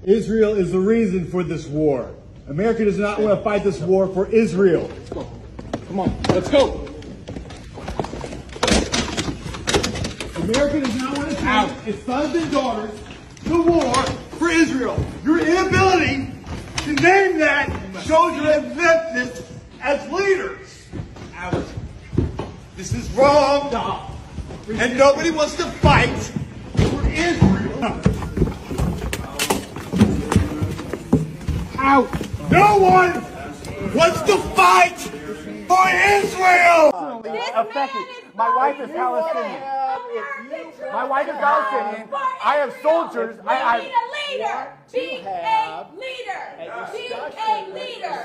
Israel is the reason for this war. America does not want to fight this war for Israel. Let's go. Come on, let's go. America does not want to fight its sons and daughters the war for Israel. Your inability to name that shows your existence as leaders. This is wrong. And nobody wants to fight for Israel. No one wants to fight for Israel. My wife is Palestinian. My wife is Palestinian. I have soldiers. We need a leader. Be a leader. Be a leader.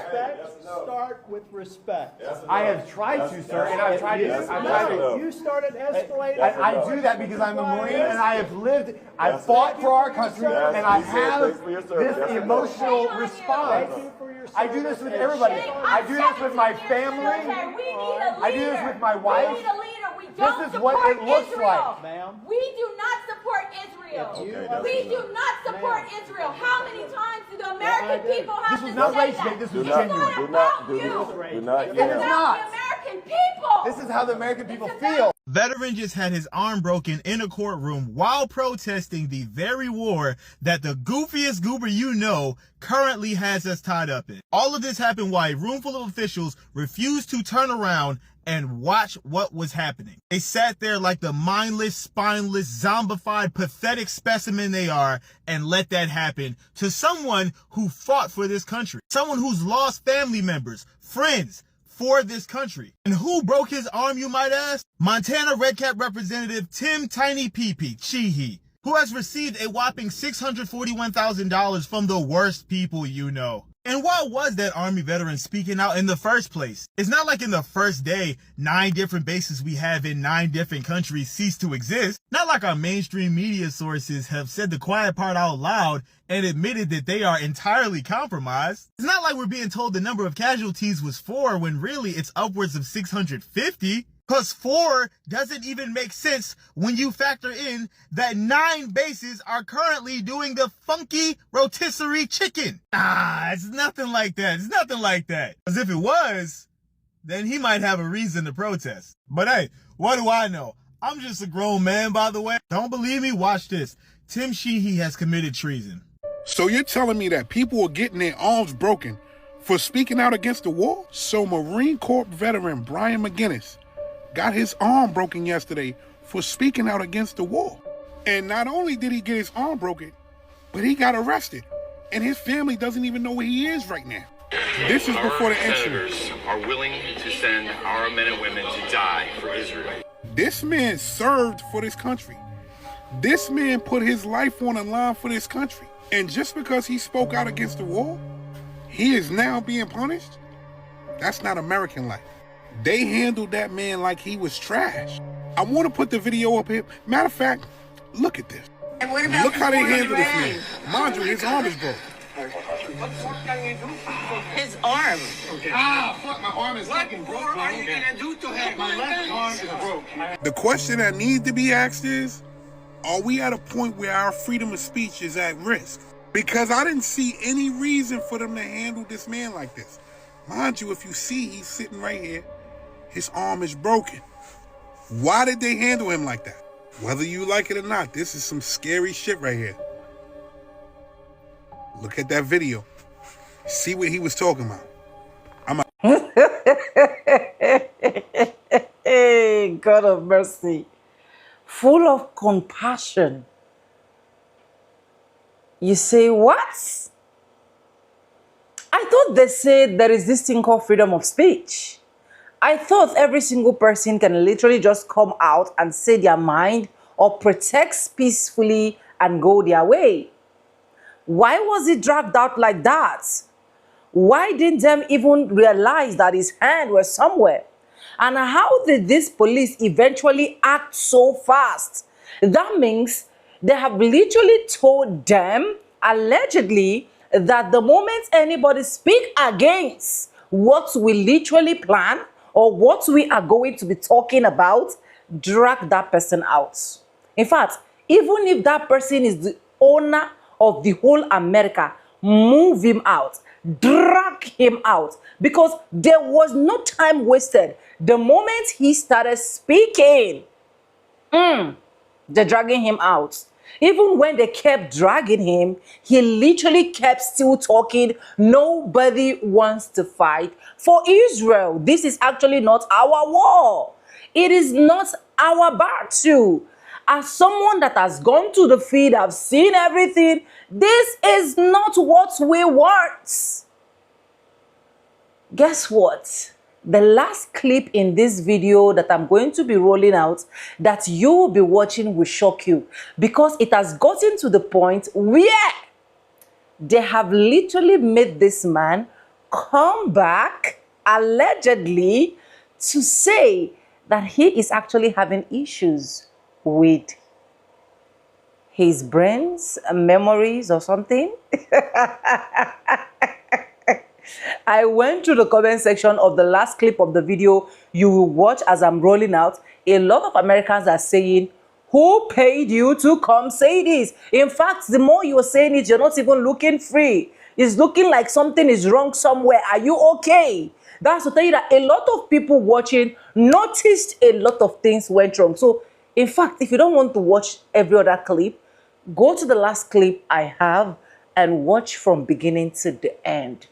Start with respect. I have tried to, sir, and I've tried to. You started escalating. I do that because I'm a Marine and I have lived, I've fought for our country, and I have this emotional response. I do this with everybody. I do this with my family. I do this with my wife. This is what it looks like. Ma'am. We do not support Israel. We do not support Israel. How many times do the American people have to say that? This was not rage bait. This was genuine. Do not do this. Do not It's yell. about the American people. This is how the American people feel. Veteran just had his arm broken in a courtroom while protesting the very war that the goofiest goober you know currently has us tied up in. All of this happened while a room full of officials refused to turn around and watch what was happening. They sat there like the mindless, spineless, zombified, pathetic specimen they are and let that happen to someone who fought for this country. Someone who's lost family members, friends, for this country. And who broke his arm, you might ask? Montana Red Cap Representative Tim Tiny Pee-Pee Cheehee, who has received a whopping $641,000 from the worst people you know. And why was that Army veteran speaking out in the first place? It's not like in the first day, 9 different bases we have in 9 different countries cease to exist. Not like our mainstream media sources have said the quiet part out loud and admitted that they are entirely compromised. It's not like we're being told the number of casualties was 4 when really it's upwards of 650. Plus 4 doesn't even make sense when you factor in that 9 bases are currently doing the funky rotisserie chicken. It's nothing like that. It's nothing like that. Because if it was, then he might have a reason to protest. But hey, what do I know? I'm just a grown man, by the way. Don't believe me? Watch this. Tim Sheehy has committed treason. So you're telling me that people are getting their arms broken for speaking out against the war? So Marine Corps veteran Brian McGinnis got his arm broken yesterday for speaking out against the war. And not only did he get his arm broken, but he got arrested. And his family doesn't even know where he is right now. This is before the incident. Are willing to send our men and women to die for Israel. This man served for this country. This man put his life on the line for this country. And just because he spoke out against the war, he is now being punished? That's not American life. They handled that man like he was trash. I want to put the video up here. Matter of fact, look at this. And what about look how they handled this man. Mind you, his arm is broken. His arm. Fuck, my arm is fucking broke. What are you gonna do to him? My left arm is broke. The question that needs to be asked is, are we at a point where our freedom of speech is at risk? Because I didn't see any reason for them to handle this man like this. Mind you, if you see, he's sitting right here. His arm is broken. Why did they handle him like that? Whether you like it or not, this is some scary shit right here. Look at that video. See what he was talking about. Hey, God of mercy. Full of compassion. You say, what? I thought they said there is this thing called freedom of speech. I thought every single person can literally just come out and say their mind or protest peacefully and go their way. Why was it dragged out like that? Why didn't them even realize that his hand was somewhere? And how did this police eventually act so fast? That means they have literally told them, allegedly, that the moment anybody speak against what we literally plan or what we are going to be talking about, drag that person out. In fact, even if that person is the owner of the whole America move him out, drag him out, because there was no time wasted. The moment he started speaking, they're dragging him out. Even when they kept dragging him, he literally kept still talking. Nobody wants to fight for Israel. This is actually not our war. It is not our battle. As someone that has gone to the field, I've seen everything. This is not what we want. Guess what? The last clip in this video that I'm going to be rolling out that you will be watching will shock you, because it has gotten to the point where they have literally made this man come back, allegedly, to say that he is actually having issues with his brains, memories, or something. I went to the comment section of the last clip of the video you will watch as I'm rolling out. A lot of Americans are saying, who paid you to come say this? In fact, the more you're saying it, you're not even looking free. It's looking like something is wrong somewhere. Are you okay? That's to tell you that a lot of people watching noticed a lot of things went wrong. So, in fact, if you don't want to watch every other clip, go to the last clip I have and watch from beginning to the end.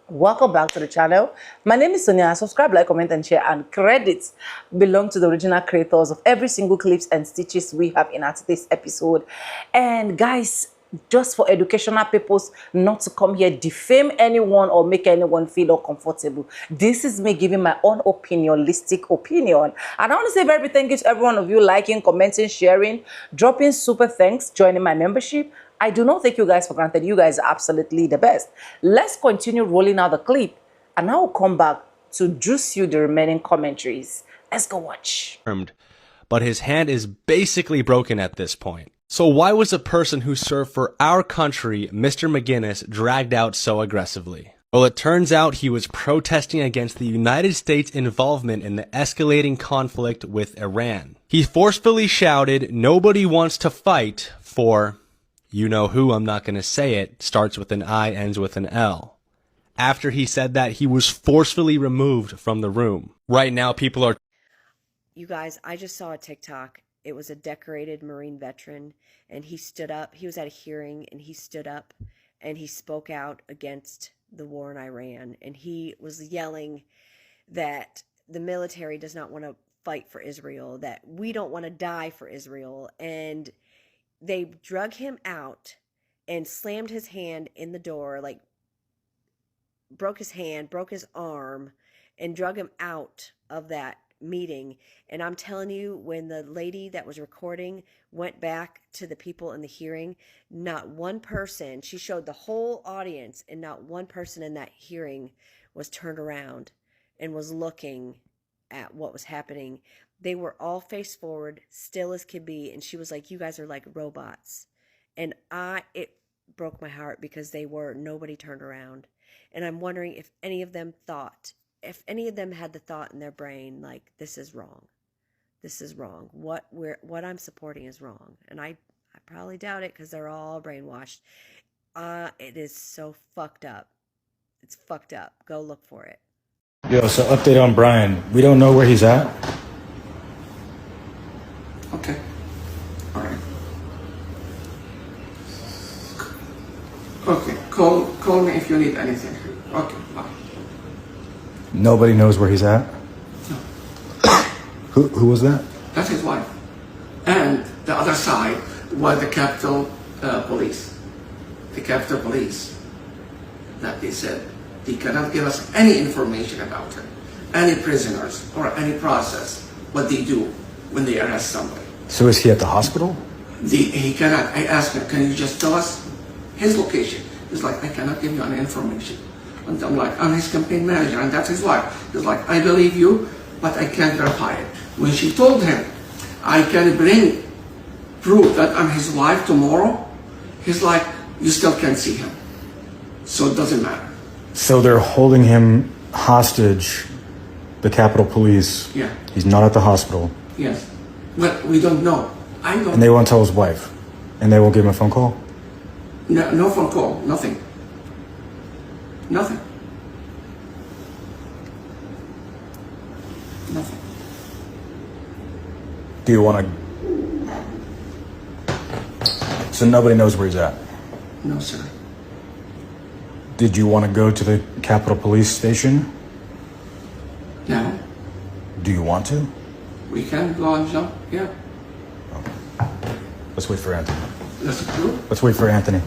Welcome back to the channel. My name is Sonia. Subscribe, like, comment, and share. And credits belong to the original creators of every single clips and stitches we have in our today's episode. And guys, just for educational purpose, not to come here defame anyone or make anyone feel uncomfortable. This is me giving my own opinionistic opinion. And I want to say very thank you to every one of you liking, commenting, sharing, dropping super thanks, joining my membership. I do not take you guys for granted. You guys are absolutely the best. Let's continue rolling out the clip, and I will come back to juice you the remaining commentaries. Let's go watch. But his hand is basically broken at this point. So why was a person who served for our country, Mr. McGinnis, dragged out so aggressively? Well, it turns out he was protesting against the United States' involvement in the escalating conflict with Iran. He forcefully shouted, "Nobody wants to fight for..." You know who, I'm not going to say it, starts with an I, ends with an L. After he said that, he was forcefully removed from the room. Right now, people are... You guys, I just saw a TikTok. It was a decorated Marine veteran, and he stood up. He was at a hearing, and he stood up, and he spoke out against the war in Iran. And he was yelling that the military does not want to fight for Israel, that we don't want to die for Israel, and they drug him out and slammed his hand in the door, like broke his hand, broke his arm, and drug him out of that meeting. And I'm telling you, when the lady that was recording went back to the people in the hearing, not one person, she showed the whole audience, and not one person in that hearing was turned around and was looking at what was happening. They were all face forward, still as could be, and she was like, you guys are like robots. And it broke my heart, because nobody turned around. And I'm wondering if any of them had the thought in their brain, like, this is wrong. This is wrong. What I'm supporting is wrong. And I probably doubt it, because they're all brainwashed. It is so fucked up. It's fucked up. Go look for it. Yo, so update on Brian. We don't know where he's at. Okay. All right. Okay. Call me if you need anything. Okay. Bye. Nobody knows where he's at? No. Who was that? That's his wife. And the other side was the Capitol Police. The Capitol Police. That they said they cannot give us any information about him, any prisoners, or any process, what they do when they arrest somebody. So is he at the hospital? He cannot. I asked him, can you just tell us his location? He's like, I cannot give you any information. And I'm like, I'm his campaign manager, and that's his wife. He's like, I believe you, but I can't verify it. When she told him, I can bring proof that I'm his wife tomorrow, he's like, you still can't see him. So it doesn't matter. So they're holding him hostage, the Capitol Police. Yeah. He's not at the hospital. Yes. But we don't know. I don't. And they won't tell his wife? And they won't give him a phone call? No, no phone call, nothing. Nothing. Nothing. Do you want to... So nobody knows where he's at? No, sir. Did you want to go to the Capitol Police Station? No. Do you want to? We can go and jump, yeah. Let's wait for Anthony. Let's do. Let's wait for Anthony.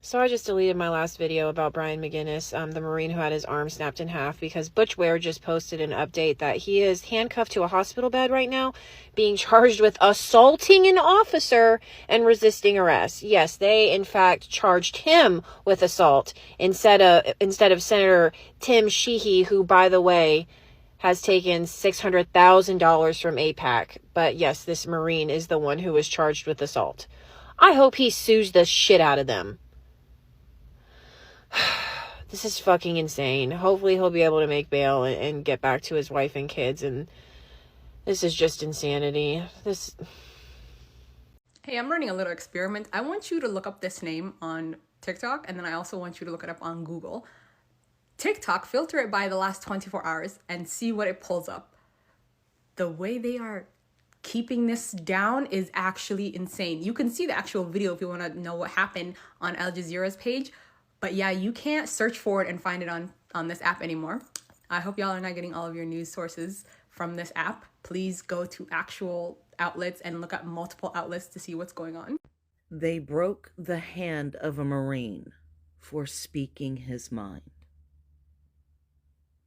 So I just deleted my last video about Brian McGinnis, the Marine who had his arm snapped in half, because Butch Ware just posted an update that he is handcuffed to a hospital bed right now, being charged with assaulting an officer and resisting arrest. Yes, they in fact charged him with assault instead of Senator Tim Sheehy, who, by the way, has taken $600,000 from AIPAC. But yes, this Marine is the one who was charged with assault. I hope he sues the shit out of them. This is fucking insane. Hopefully he'll be able to make bail and get back to his wife and kids. And this is just insanity. Hey, I'm running a little experiment. I want you to look up this name on TikTok, and then I also want you to look it up on Google. TikTok, filter it by the last 24 hours and see what it pulls up. The way they are keeping this down is actually insane. You can see the actual video if you want to know what happened on Al Jazeera's page. But yeah, you can't search for it and find it on this app anymore. I hope y'all are not getting all of your news sources from this app. Please go to actual outlets and look at multiple outlets to see what's going on. They broke the hand of a Marine for speaking his mind.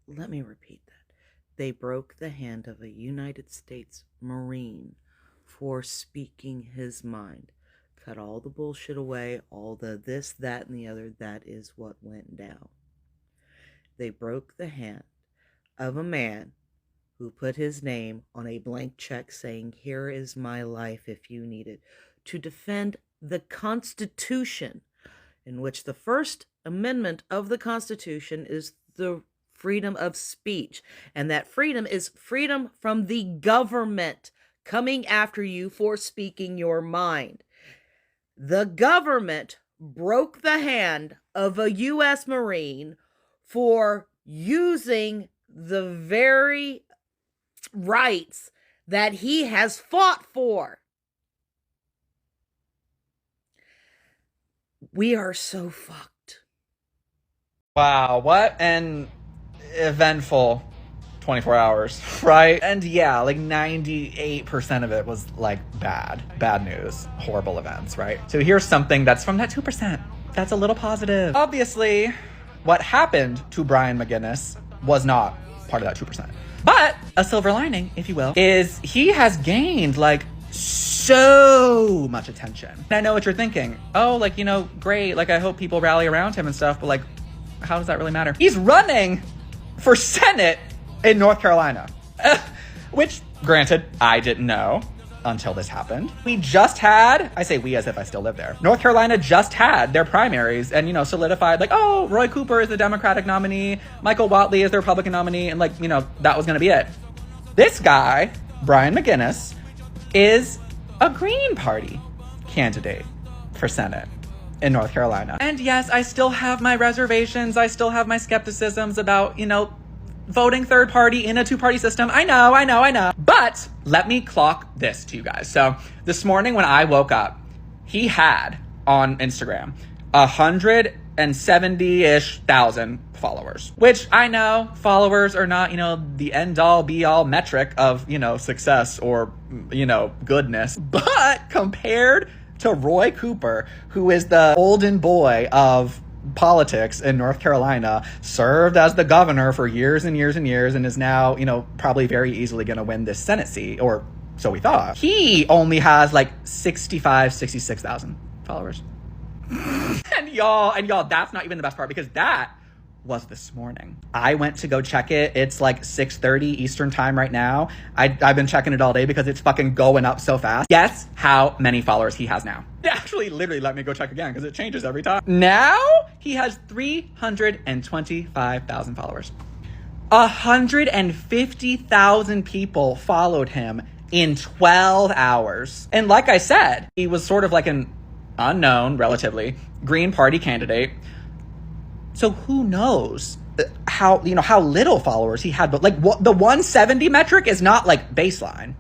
Let me repeat that. They broke the hand of a United States Marine for speaking his mind. Cut all the bullshit away, all the this, that, and the other. That is what went down. They broke the hand of a man who put his name on a blank check saying, "Here is my life if you need it," to defend the Constitution, in which the First Amendment of the Constitution is the freedom of speech. And that freedom is freedom from the government coming after you for speaking your mind. The government broke the hand of a U.S. Marine for using the very rights that he has fought for. We are so fucked. Wow, what an eventful 24 hours, right? And yeah, like 98% of it was like bad news, horrible events, right? So here's something that's from that 2%. That's a little positive. Obviously, what happened to Brian McGinnis was not part of that 2%. But a silver lining, if you will, is he has gained like so much attention. And I know what you're thinking. Oh, like, you know, great. Like, I hope people rally around him and stuff, but like, how does that really matter? He's running for Senate in North Carolina, which, granted, I didn't know until this happened. We just had, I say we as if I still live there, North Carolina just had their primaries and, you know, solidified like, oh, Roy Cooper is the Democratic nominee, Michael Whatley is the Republican nominee, and like, you know, that was gonna be it. This guy, Brian McGinnis, is a Green Party candidate for Senate in North Carolina. And yes, I still have my reservations, I still have my skepticisms about, you know, voting third party in a two-party system. I know. But let me clock this to you guys. So this morning when I woke up, he had on Instagram 170-ish thousand followers, which I know followers are not, you know, the end all be all metric of, you know, success or, you know, goodness. But compared to Roy Cooper, who is the golden boy of politics in North Carolina, served as the governor for years and years and years, and is now, you know, probably very easily going to win this Senate seat, or so we thought. He only has like 66,000 followers. and y'all, that's not even the best part, because that was this morning. I went to go check it. It's like 6:30 Eastern time right now. I've been checking it all day because it's fucking going up so fast. Guess how many followers he has now? Actually, literally, let me go check again because it changes every time. Now he has 325,000 followers. 150,000 people followed him in 12 hours. And like I said, he was sort of like an unknown, relatively, Green Party candidate. So who knows how little followers he had, but like what the 170 metric is not like baseline.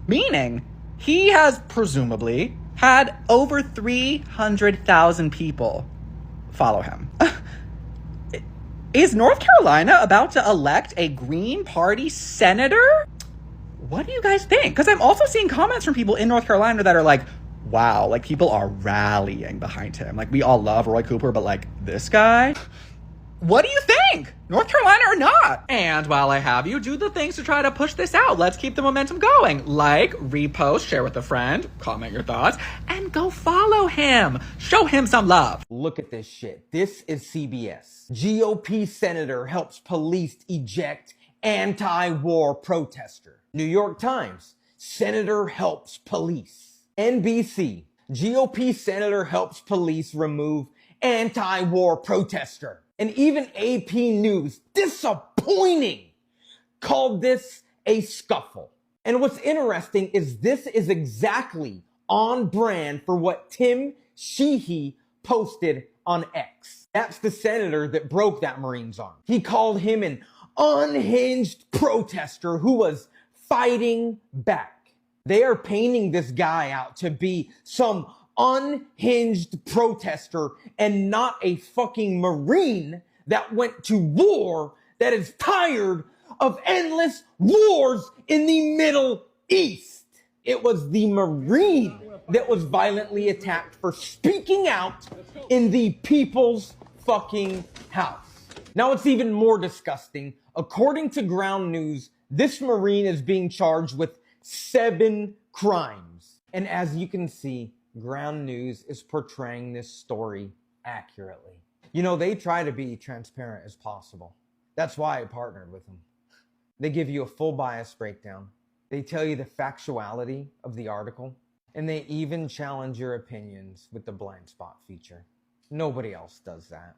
Meaning he has presumably had over 300,000 people follow him. Is North Carolina about to elect a Green Party senator? What do you guys think? Because I'm also seeing comments from people in North Carolina that are like, wow, like people are rallying behind him. Like we all love Roy Cooper, but like this guy? What do you think? North Carolina or not? And while I have you, do the things to try to push this out. Let's keep the momentum going. Like, repost, share with a friend, comment your thoughts, and go follow him. Show him some love. Look at this shit. This is CBS. GOP senator helps police eject anti-war protester. New York Times, senator helps police. NBC, GOP senator helps police remove anti-war protester. And even AP News, disappointing, called this a scuffle. And what's interesting is this is exactly on brand for what Tim Sheehy posted on X. That's the senator that broke that Marine's arm. He called him an unhinged protester who was fighting back. They are painting this guy out to be some unhinged protester and not a fucking Marine that went to war that is tired of endless wars in the Middle East. It was the Marine that was violently attacked for speaking out in the people's fucking house. Now it's even more disgusting. According to Ground News, this Marine is being charged with 7 crimes. And as you can see, Ground News is portraying this story accurately. You know, they try to be transparent as possible. That's why I partnered with them. They give you a full bias breakdown. They tell you the factuality of the article. And they even challenge your opinions with the blind spot feature. Nobody else does that.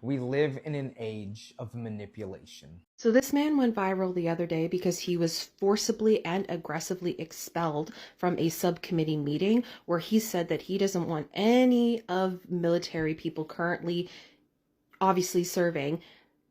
We live in an age of manipulation. So this man went viral the other day because he was forcibly and aggressively expelled from a subcommittee meeting where he said that he doesn't want any of military people currently obviously serving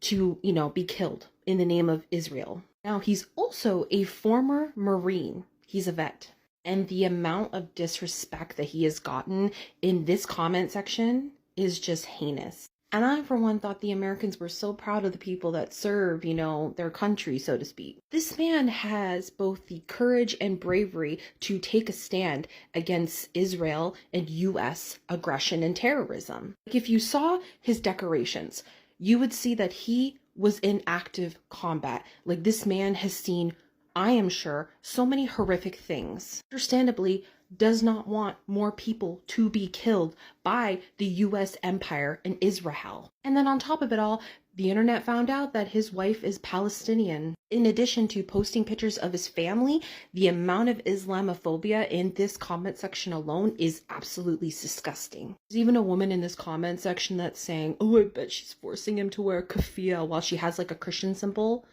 to, be killed in the name of Israel. Now, he's also a former Marine. He's a vet. And the amount of disrespect that he has gotten in this comment section is just heinous. And I, for one, thought the Americans were so proud of the people that serve, their country, so to speak. This man has both the courage and bravery to take a stand against Israel and U.S. aggression and terrorism. Like, if you saw his decorations, you would see that he was in active combat. Like, this man has seen, I am sure, so many horrific things. Understandably, does not want more people to be killed by the U.S. empire and Israel. And then on top of it all, the internet found out that his wife is Palestinian. In addition to posting pictures of his family, the amount of Islamophobia in this comment section alone is absolutely disgusting. There's even a woman in this comment section that's saying, oh, I bet she's forcing him to wear a keffiyeh while she has like a Christian symbol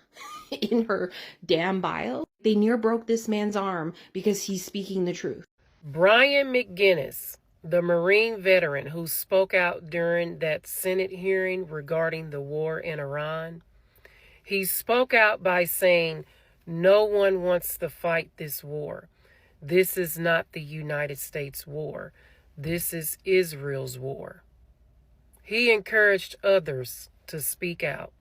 in her damn bio. They near broke this man's arm because he's speaking the truth. Brian McGinnis, the Marine veteran who spoke out during that Senate hearing regarding the war in Iran, he spoke out by saying, no one wants to fight this war. This is not the United States war. This is Israel's war. He encouraged others to speak out.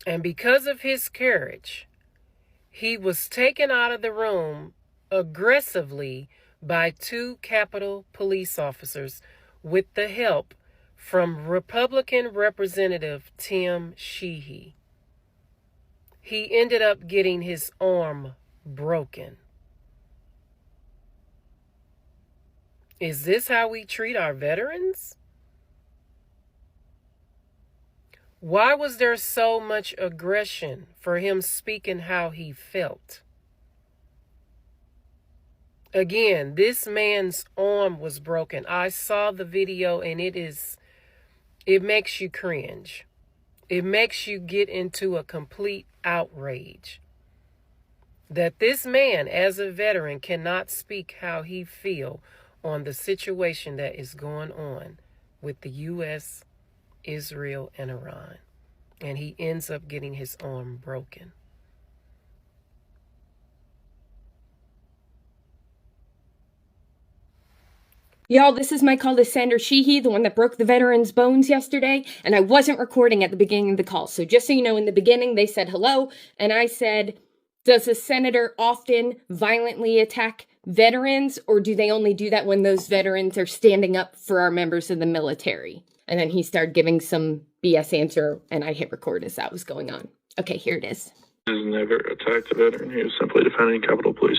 And because of his courage, he was taken out of the room aggressively by 2 Capitol police officers with the help from Republican Representative Tim Sheehy. He ended up getting his arm broken. Is this how we treat our veterans? Why was there so much aggression for him speaking how he felt? Again, this man's arm was broken. I saw the video and it makes you cringe. It makes you get into a complete outrage. that this man, as a veteran, cannot speak how he feel on the situation that is going on with the U.S., Israel, and Iran. And he ends up getting his arm broken. Y'all, this is my call to Senator Sheehy, the one that broke the veteran's bones yesterday, and I wasn't recording at the beginning of the call. So just so you know, in the beginning, they said hello, and I said, does a senator often violently attack veterans, or do they only do that when those veterans are standing up for our members of the military? And then he started giving some BS answer, and I hit record as that was going on. Okay, here it is. He has never attacked a veteran. He was simply defending Capitol Police.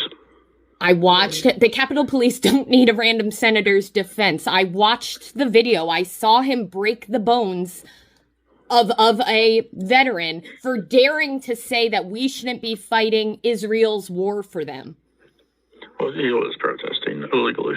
I watched it. The Capitol Police don't need a random senator's defense. I watched the video. I saw him break the bones of a veteran for daring to say that we shouldn't be fighting Israel's war for them. Well, he was protesting illegally.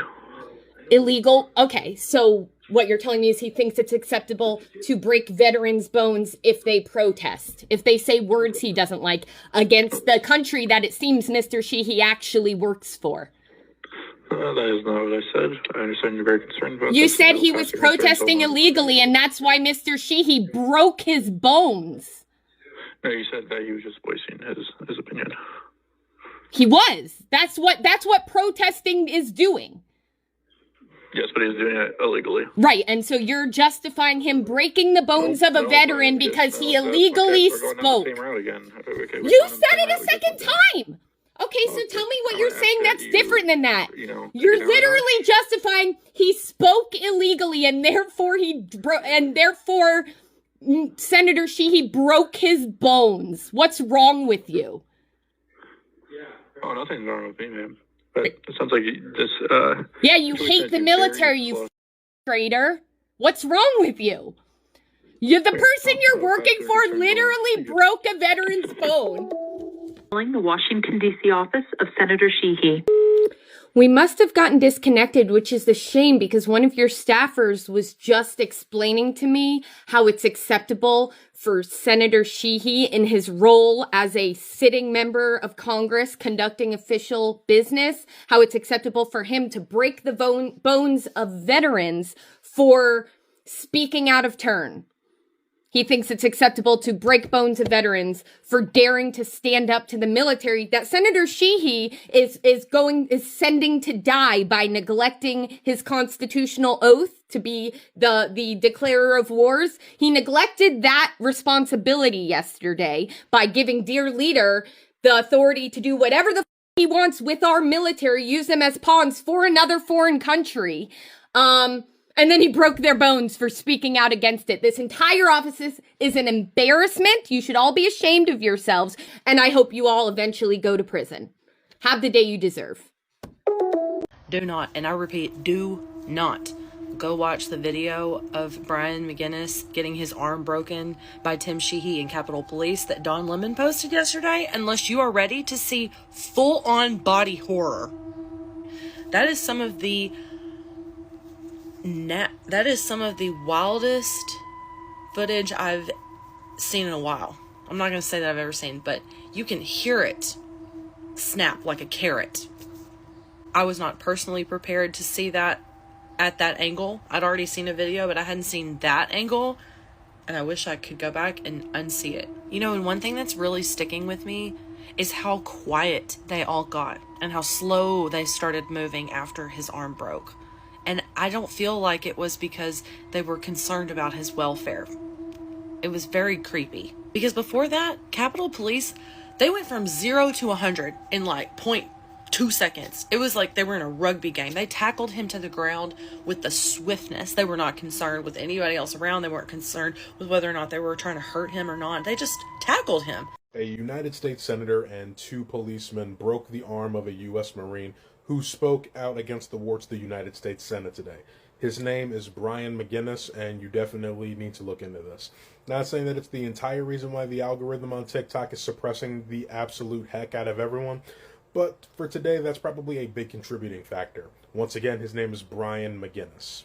Illegal? Okay, so what you're telling me is he thinks it's acceptable to break veterans' bones if they protest, if they say words he doesn't like against the country that it seems Mr. Sheehy actually works for. That is not what I said. I understand you're very concerned about You this. said he was protesting illegally, and that's why Mr. Sheehy broke his bones. No, you said that he was just voicing his opinion. He was. That's what protesting is doing. Yes, but he was doing it illegally. Right, and so you're justifying him breaking the bones of a veteran because he illegally spoke. We're going down the same route again. You said it a second time! Okay, so tell me what you're saying that's different than that. You're literally justifying he spoke illegally and therefore Senator Sheehy broke his bones. What's wrong with you? Oh, nothing's wrong with me, ma'am. But it sounds like this, yeah, you hate the military, you traitor. What's wrong with you? The person you're working for literally broke a veteran's bone. The Washington, D.C. office of Senator Sheehy. We must have gotten disconnected, which is a shame because one of your staffers was just explaining to me how it's acceptable for Senator Sheehy in his role as a sitting member of Congress conducting official business, how it's acceptable for him to break the bones of veterans for speaking out of turn. He thinks it's acceptable to break bones of veterans for daring to stand up to the military that Senator Sheehy is sending to die by neglecting his constitutional oath to be the declarer of wars. He neglected that responsibility yesterday by giving dear leader the authority to do whatever the he wants with our military, use them as pawns for another foreign country. And then he broke their bones for speaking out against it. This entire office is an embarrassment. You should all be ashamed of yourselves. And I hope you all eventually go to prison. Have the day you deserve. Do not, and I repeat, do not go watch the video of Brian McGinnis getting his arm broken by Tim Sheehy and Capitol Police that Don Lemon posted yesterday unless you are ready to see full-on body horror. That is some of the wildest footage I've seen in a while. I'm not going to say that I've ever seen, but you can hear it snap like a carrot. I was not personally prepared to see that at that angle. I'd already seen a video, but I hadn't seen that angle, and I wish I could go back and unsee it. You know, and one thing that's really sticking with me is how quiet they all got and how slow they started moving after his arm broke. And I don't feel like it was because they were concerned about his welfare. It was very creepy. Because before that, Capitol Police, they went from 0 to 100 in like 0.2 seconds. It was like they were in a rugby game. They tackled him to the ground with the swiftness. They were not concerned with anybody else around. They weren't concerned with whether or not they were trying to hurt him or not. They just tackled him. A United States Senator and 2 policemen broke the arm of a U.S. Marine who spoke out against the war to the United States Senate today. His name is Brian McGinnis, and you definitely need to look into this. Not saying that it's the entire reason why the algorithm on TikTok is suppressing the absolute heck out of everyone, but for today, that's probably a big contributing factor. Once again, his name is Brian McGinnis.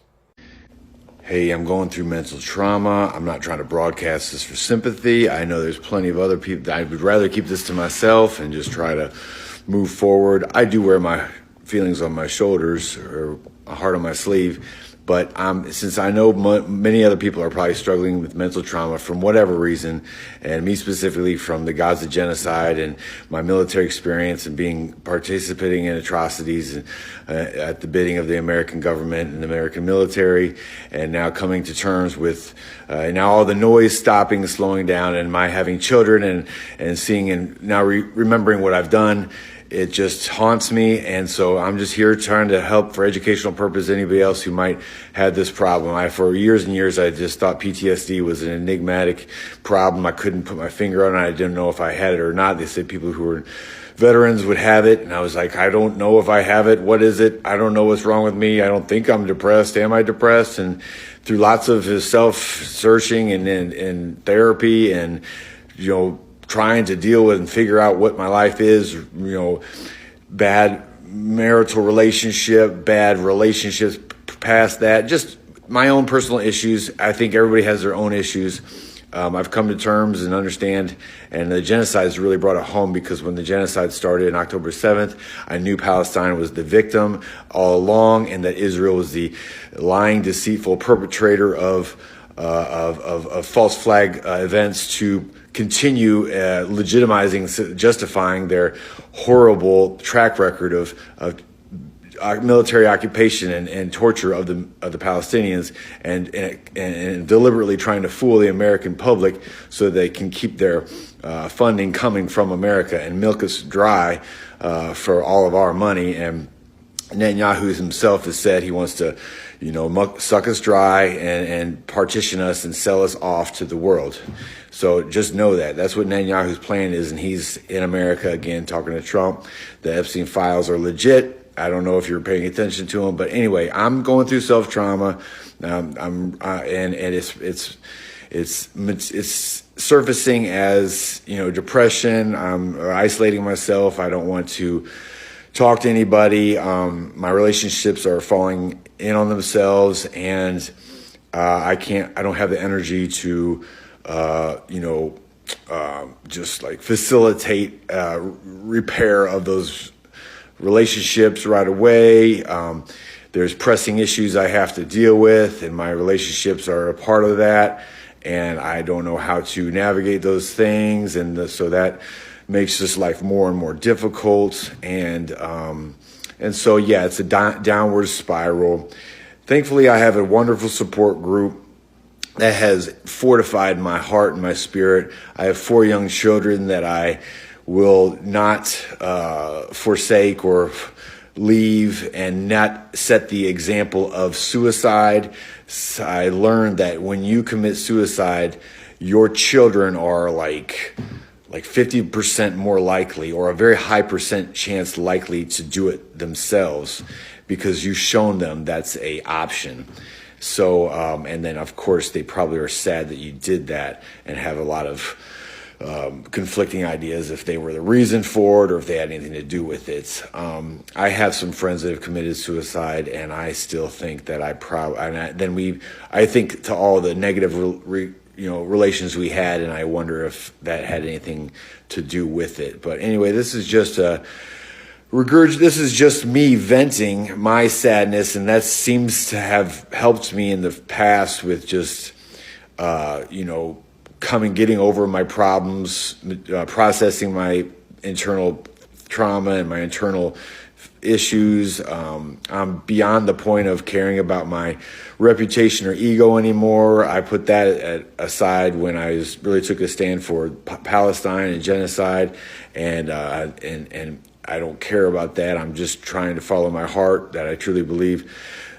hey, I'm going through mental trauma. I'm not trying to broadcast this for sympathy. I know there's plenty of other people. I would rather keep this to myself and just try to move forward. I do wear my feelings on my shoulders or a heart on my sleeve. But since I know many other people are probably struggling with mental trauma from whatever reason, and me specifically from the Gaza genocide and my military experience and participating in atrocities at the bidding of the American government and the American military, and now coming to terms with now all the noise stopping and slowing down, and my having children and seeing and now remembering what I've done. It just haunts me, and so I'm just here trying to help for educational purpose anybody else who might have this problem. For years and years, I just thought PTSD was an enigmatic problem. I couldn't put my finger on it. I didn't know if I had it or not. They said people who were veterans would have it, and I was like, I don't know if I have it. What is it? I don't know what's wrong with me. I don't think I'm depressed. Am I depressed? And through lots of self-searching and therapy and, trying to deal with and figure out what my life is, bad marital relationship, bad relationships past that, just my own personal issues. I think everybody has their own issues. I've come to terms and understand, and the genocide has really brought it home, because when the genocide started on October 7th, I knew Palestine was the victim all along, and that Israel was the lying, deceitful perpetrator of false flag events to continue legitimizing, justifying their horrible track record of military occupation and torture of the Palestinians, and deliberately trying to fool the American public so they can keep their funding coming from America and milk us dry for all of our money. And Netanyahu himself has said he wants to, suck us dry and partition us and sell us off to the world. So just know that. That's what Netanyahu's plan is, and he's in America again talking to Trump. The Epstein files are legit. I don't know if you're paying attention to them, but anyway, I'm going through self-trauma, and it's surfacing as, depression. I'm isolating myself. I don't want to talk to anybody. My relationships are falling in on themselves, and I don't have the energy to, just like facilitate repair of those relationships right away. There's pressing issues I have to deal with, and my relationships are a part of that, and I don't know how to navigate those things, and so that makes this life more and more difficult, and so yeah, it's a downward spiral. Thankfully, I have a wonderful support group that has fortified my heart and my spirit. I have 4 young children that I will not forsake or leave, and not set the example of suicide. I learned that when you commit suicide, your children are like 50% more likely, or a very high percent chance likely to do it themselves, because you've shown them that's a option. So, and then of course they probably are sad that you did that, and have a lot of conflicting ideas if they were the reason for it or if they had anything to do with it. I have some friends that have committed suicide, and I still think that I think to all the negative relations we had, and I wonder if that had anything to do with it. But anyway, this is just this is just me venting my sadness, and that seems to have helped me in the past with just getting over my problems, processing my internal trauma and my internal issues. I'm beyond the point of caring about my reputation or ego anymore. I put that aside when I really took a stand for Palestine and genocide, and I don't care about that. I'm just trying to follow my heart, that I truly believe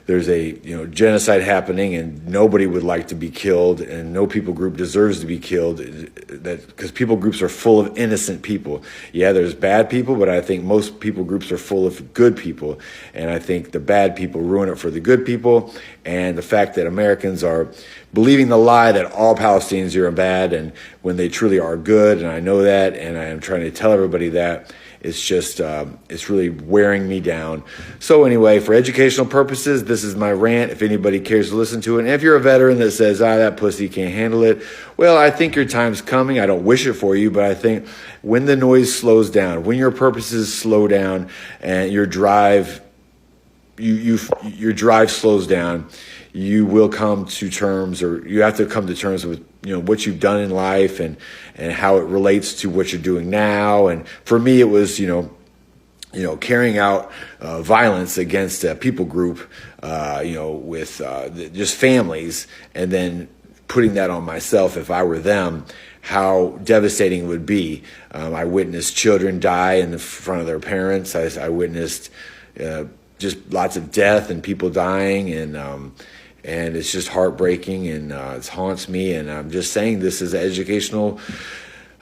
there's a genocide happening, and nobody would like to be killed, and no people group deserves to be killed, because people groups are full of innocent people. Yeah, there's bad people, but I think most people groups are full of good people, and I think the bad people ruin it for the good people. And the fact that Americans are believing the lie that all Palestinians are bad, and when they truly are good, and I know that, and I am trying to tell everybody that, It's just, it's really wearing me down. So anyway, for educational purposes, this is my rant. If anybody cares to listen to it, and if you're a veteran that says, that pussy can't handle it, well, I think your time's coming. I don't wish it for you, but I think when the noise slows down, when your purposes slow down and your drive, your drive slows down, you will come to terms, or you have to come to terms with, what you've done in life and how it relates to what you're doing now. And for me, it was, carrying out violence against a people group, with just families, and then putting that on myself. If I were them, how devastating it would be. I witnessed children die in the front of their parents. I witnessed just lots of death and people dying, and it's just heartbreaking, and it haunts me. And I'm just saying this is educational.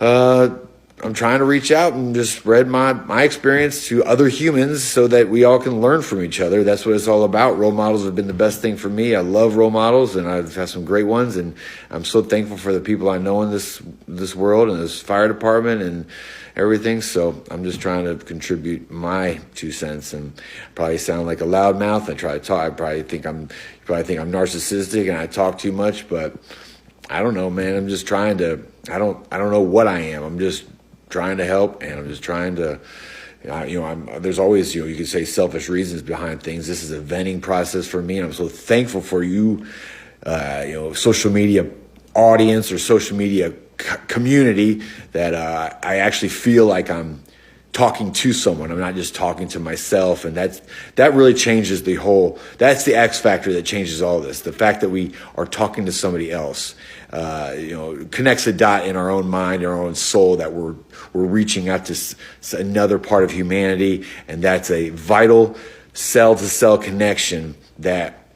I'm trying to reach out and just spread my experience to other humans so that we all can learn from each other. That's what it's all about. Role models have been the best thing for me. I love role models, and I've had some great ones, and I'm so thankful for the people I know in this world and this fire department and everything. So I'm just trying to contribute my 2 cents, and probably sound like a loudmouth. I try to talk. You probably think I'm narcissistic and I talk too much, but I don't know, man. I'm just trying to. I don't know what I am. I'm just trying to help, and I'm just trying to. There's always, you could say selfish reasons behind things. This is a venting process for me, and I'm so thankful for you, social media audience or social media community, that I actually feel like I'm talking to someone. I'm not just talking to myself, and that really changes the whole. That's the X factor that changes all this. The fact that we are talking to somebody else, connects a dot in our own mind, our own soul, that we're reaching out to another part of humanity, and that's a vital cell-to-cell connection that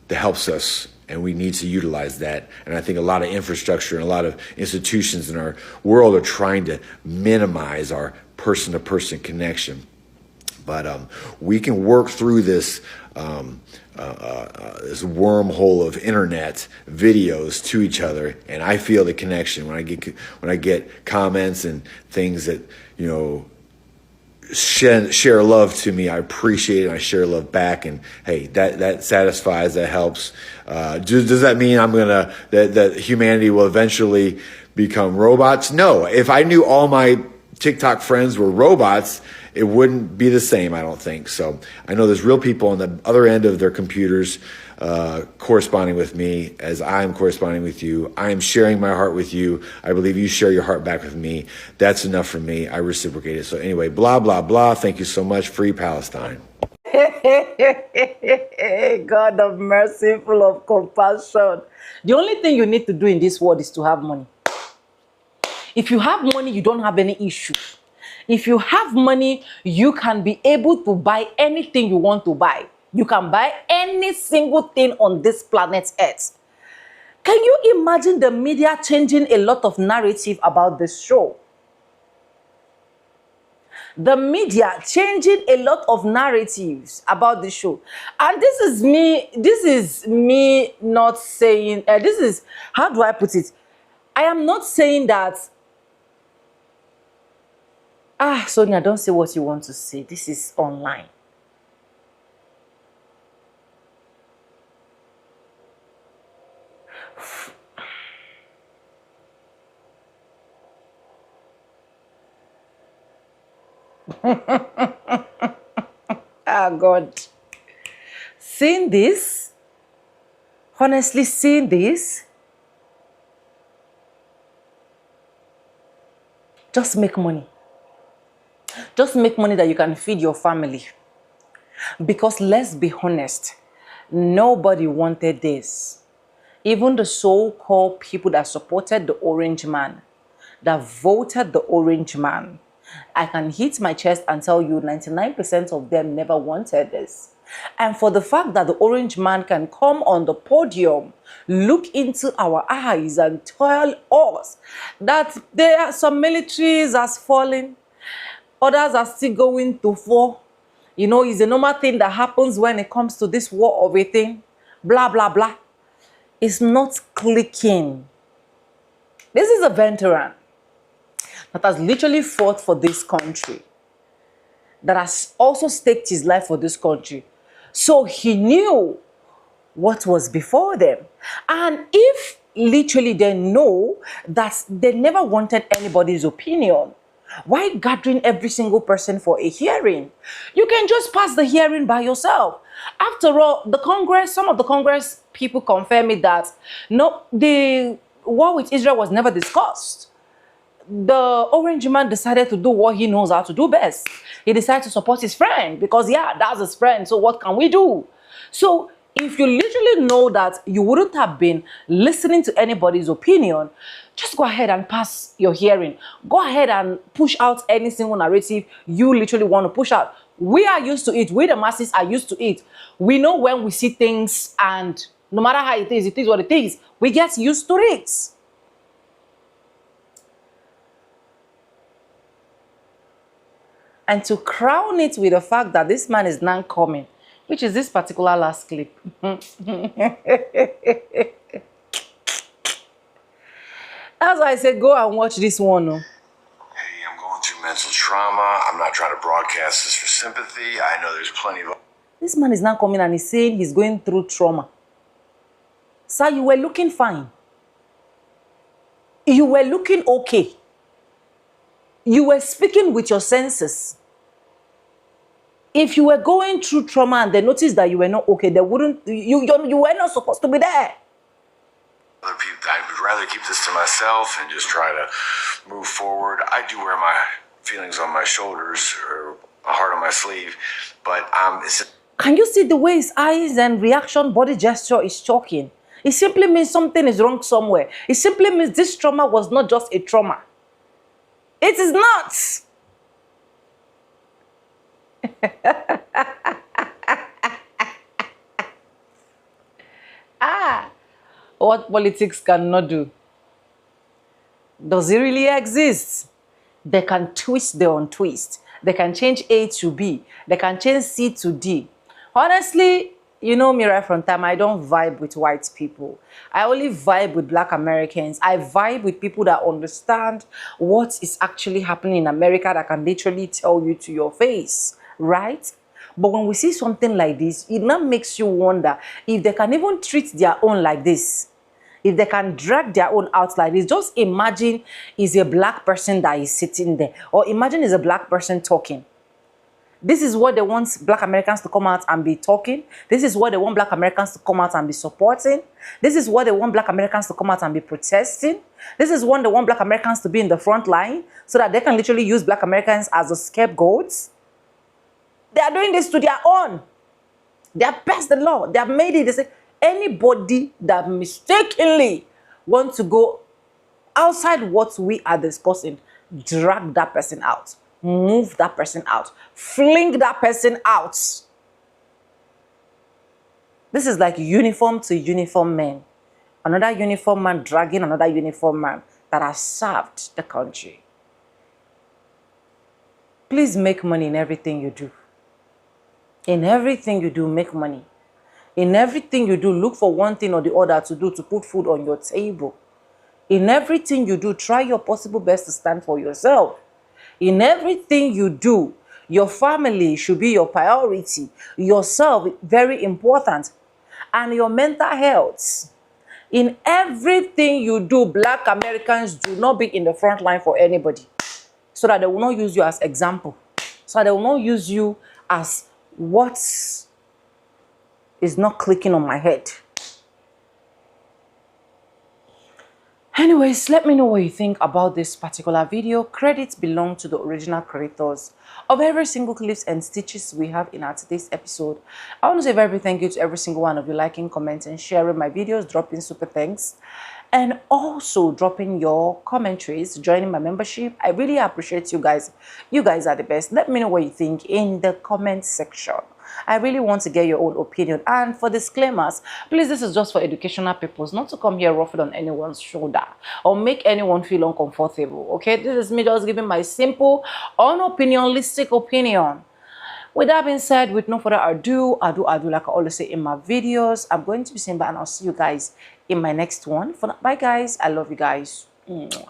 helps us. And we need to utilize that. And I think a lot of infrastructure and a lot of institutions in our world are trying to minimize our person-to-person connection. But we can work through this this wormhole of internet videos to each other, and I feel the connection when I get comments and things that share love to me. I appreciate it, and I share love back, and hey, that satisfies, that helps. Does that mean that humanity will eventually become robots? No. If I knew all my TikTok friends were robots, it wouldn't be the same, I don't think. So I know there's real people on the other end of their computers corresponding with me as I'm corresponding with you. I am sharing my heart with you. I believe you share your heart back with me. That's enough for me. I reciprocate it. So anyway, blah, blah, blah. Thank you so much. Free Palestine. God of mercy, full of compassion. The only thing you need to do in this world is to have money. If you have money, you don't have any issue. If you have money, you can be able to buy anything you want to buy. You can buy any single thing on this planet Earth. Can you imagine the media changing a lot of narrative about this show? The media changing a lot of narratives about the show. And this is me not saying, how do I put it? I am not saying that, Sonia, don't say what you want to say. This is online. God. Seeing this, honestly seeing this, just make money. Just make money that you can feed your family. Because let's be honest, nobody wanted this. Even the so-called people that supported the orange man, that voted the orange man, I can hit my chest and tell you 99% of them never wanted this. And for the fact that the orange man can come on the podium, look into our eyes and tell us that there are some militaries has fallen, others are still going to fall. It's a normal thing that happens when it comes to this war of a thing. Blah, blah, blah. It's not clicking. This is a veteran that has literally fought for this country. that has also staked his life for this country. So he knew what was before them. And if literally they know that they never wanted anybody's opinion, why gathering every single person for a hearing? You can just pass the hearing by yourself. After all, the Congress, some of the Congress people confirm me that no, the war with Israel was never discussed. The orange man decided to do what he knows how to do best. He decided to support his friend because, yeah, that's his friend. So what can we do? So if you literally know that you wouldn't have been listening to anybody's opinion, just go ahead and pass your hearing. Go ahead and push out any single narrative you literally want to push out. We are used to it. We, the masses, are used to it. We know when we see things, and no matter how it is what it is. We get used to it. And to crown it with the fact that this man is now coming, which is this particular last clip. That's why I said go and watch this one. Hey, I'm going through mental trauma. I'm not trying to broadcast this for sympathy. I know there's plenty of... This man is now coming and he's saying he's going through trauma. Sir, you were looking fine. You were looking okay. You were speaking with your senses. If you were going through trauma and they noticed that you were not okay, they wouldn't, you were not supposed to be there. Other people, I would rather keep this to myself and just try to move forward. I do wear my feelings on my shoulders or my heart on my sleeve, but Can you see the way his eyes and reaction, body gesture is shocking? It simply means something is wrong somewhere. It simply means this trauma was not just a trauma. It is not. What politics cannot do. Does it really exist? They can twist the untwist. They can change A to B. They can change C to D. Honestly, you know me right from time, I don't vibe with white people. I only vibe with Black Americans. I vibe with people that understand what is actually happening in America, that can literally tell you to your face, right? But when we see something like this, it now makes you wonder if they can even treat their own like this. If they can drag their own out like this. Just imagine is a black person that is sitting there. Or imagine is a black person talking. This is what they want Black Americans to come out and be talking. This is what they want Black Americans to come out and be supporting. This is what they want Black Americans to come out and be protesting. This is what they want Black Americans to be in the front line so that they can literally use Black Americans as a scapegoats. They are doing this to their own. They have passed the law. They have made it. They say anybody that mistakenly wants to go outside what we are discussing, drag that person out. Move that person out. Fling that person out. This is like uniform to uniform men. Another uniform man dragging another uniform man that has served the country. Please make money in everything you do. In everything you do, make money. In everything you do, look for one thing or the other to do to put food on your table. In everything you do, try your possible best to stand for yourself. In everything you do, your family should be your priority. Yourself, very important. And your mental health. In everything you do, Black Americans do not be in the front line for anybody. So that they will not use you as example. So that they will not use you as what is not clicking on my head. Anyways, let me know what you think about this particular video. Credits belong to the original creators of every single clips and stitches we have in our today's episode. I want to say a very big thank you to every single one of you liking, commenting, sharing my videos, dropping super thanks, and also dropping your commentaries, joining my membership. I really appreciate you guys. You guys are the best. Let me know what you think in the comment section. I really want to get your own opinion. And for disclaimers, please, this is just for educational purposes, not to come here ruffled on anyone's shoulder or make anyone feel uncomfortable. Okay, this is me just giving my simple, unopinionistic opinion. With that being said, with no further ado, like I always say in my videos, I'm going to be saying bye, and I'll see you guys in my next one. For now, bye guys. I love you guys. Mwah.